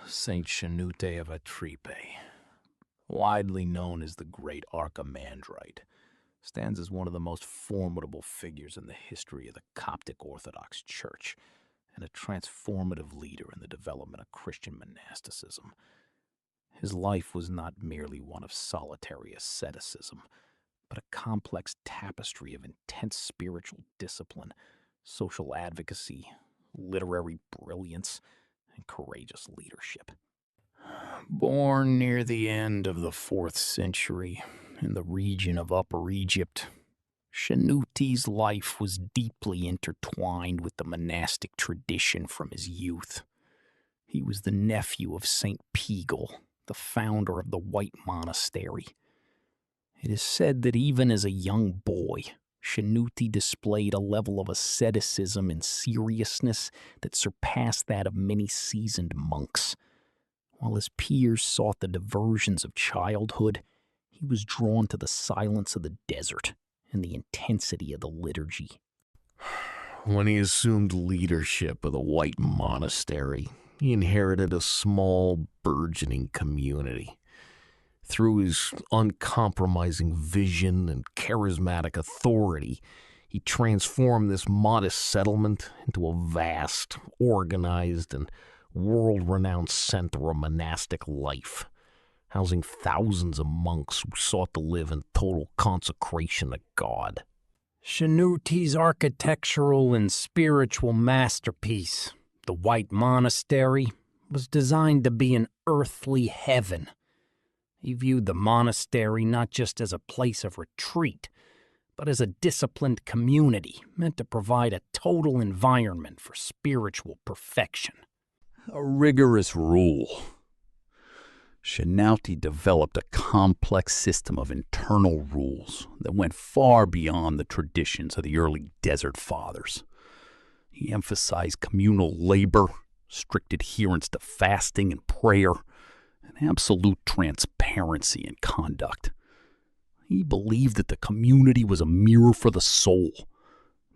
Saint Shenouda of Archimandrite, widely known as the Great Archimandrite, stands as one of the most formidable figures in the history of the Coptic Orthodox Church and a transformative leader in the development of Christian monasticism. His life was not merely one of solitary asceticism, but a complex tapestry of intense spiritual discipline, social advocacy, literary brilliance, and courageous leadership. Born near the end of the 4th century in the region of Upper Egypt, Shenouda's life was deeply intertwined with the monastic tradition from his youth. He was the nephew of Saint Pegel, the founder of the White Monastery. It is said that even as a young boy, Shenouda displayed a level of asceticism and seriousness that surpassed that of many seasoned monks. While his peers sought the diversions of childhood, he was drawn to the silence of the desert and the intensity of the liturgy. When he assumed leadership of the White Monastery, he inherited a small, burgeoning community. Through his uncompromising vision and charismatic authority, he transformed this modest settlement into a vast, organized, and world-renowned center of monastic life, housing thousands of monks who sought to live in total consecration to God. Shenouda's architectural and spiritual masterpiece, the White Monastery, was designed to be an earthly heaven. He viewed the monastery not just as a place of retreat, but as a disciplined community meant to provide a total environment for spiritual perfection. A rigorous rule. Shenouda developed a complex system of internal rules that went far beyond the traditions of the early Desert Fathers. He emphasized communal labor, strict adherence to fasting and prayer, and absolute transparency in conduct. He believed that the community was a mirror for the soul.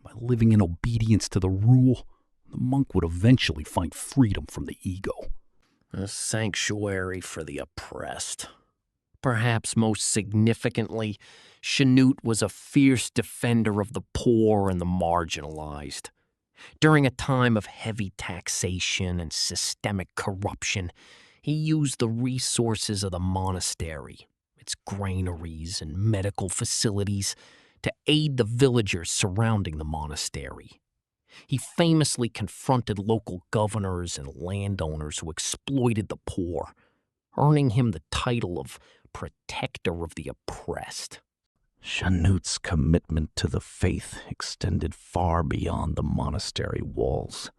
By living in obedience to the rule, the monk would eventually find freedom from the ego. A sanctuary for the oppressed. Perhaps most significantly, Shenouda was a fierce defender of the poor and the marginalized. During a time of heavy taxation and systemic corruption, he used the resources of the monastery, its granaries and medical facilities, to aid the villagers surrounding the monastery. He famously confronted local governors and landowners who exploited the poor, earning him the title of protector of the oppressed. Shenouda's commitment to the faith extended far beyond the monastery walls.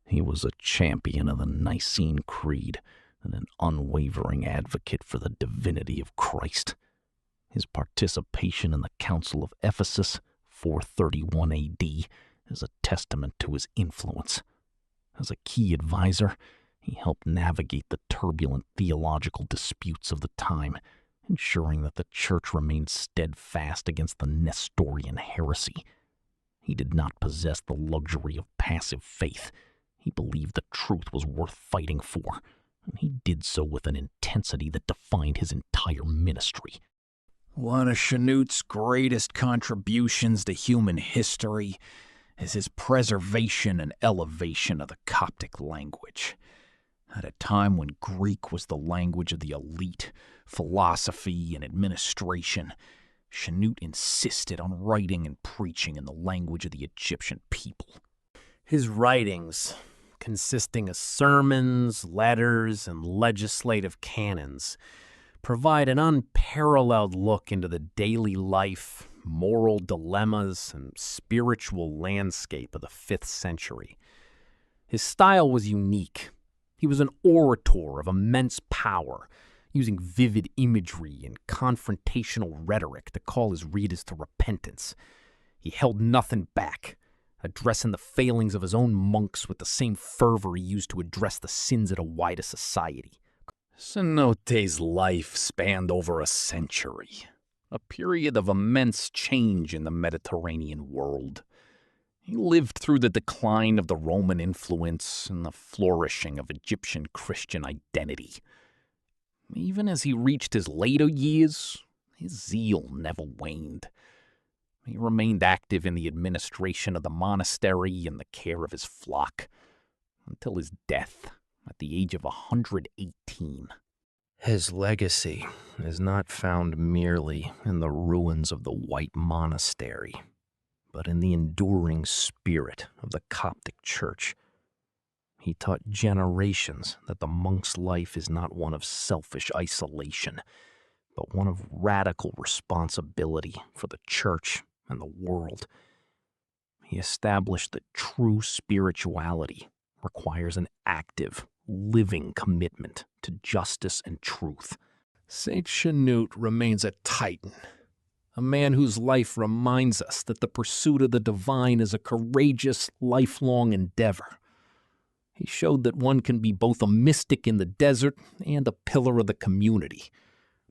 He was a champion of the Nicene Creed and an unwavering advocate for the divinity of Christ. His participation in the Council of Ephesus, 431 AD, is a testament to his influence. As a key advisor, he helped navigate the turbulent theological disputes of the time, ensuring that the Church remained steadfast against the Nestorian heresy. He did not possess the luxury of passive faith. He believed the truth was worth fighting for, and he did so with an intensity that defined his entire ministry. One of Shenouda's greatest contributions to human history is his preservation and elevation of the Coptic language. At a time when Greek was the language of the elite, philosophy, and administration, Shenouda insisted on writing and preaching in the language of the Egyptian people. His writings, consisting of sermons, letters, and legislative canons, provide an unparalleled look into the daily life, moral dilemmas, and spiritual landscape of the 5th century. His style was unique. He was an orator of immense power, using vivid imagery and confrontational rhetoric to call his readers to repentance. He held nothing back, addressing the failings of his own monks with the same fervor he used to address the sins of a wider society. Shenouda's life spanned over a century, a period of immense change in the Mediterranean world. He lived through the decline of the Roman influence and the flourishing of Egyptian Christian identity. Even as he reached his later years, his zeal never waned. He remained active in the administration of the monastery and the care of his flock, until his death at the age of 118. His legacy is not found merely in the ruins of the White Monastery, but in the enduring spirit of the Coptic Church. He taught generations that the monk's life is not one of selfish isolation, but one of radical responsibility for the Church and the world. He established that true spirituality requires an active, living commitment to justice and truth. Saint Shenouda remains a titan, a man whose life reminds us that the pursuit of the divine is a courageous, lifelong endeavor. He showed that one can be both a mystic in the desert and a pillar of the community,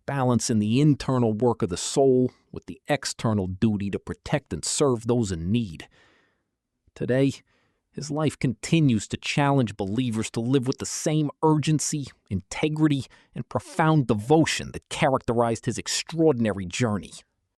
balancing the internal work of the soul with the external duty to protect and serve those in need. Today, his life continues to challenge believers to live with the same urgency, integrity, and profound devotion that characterized his extraordinary journey.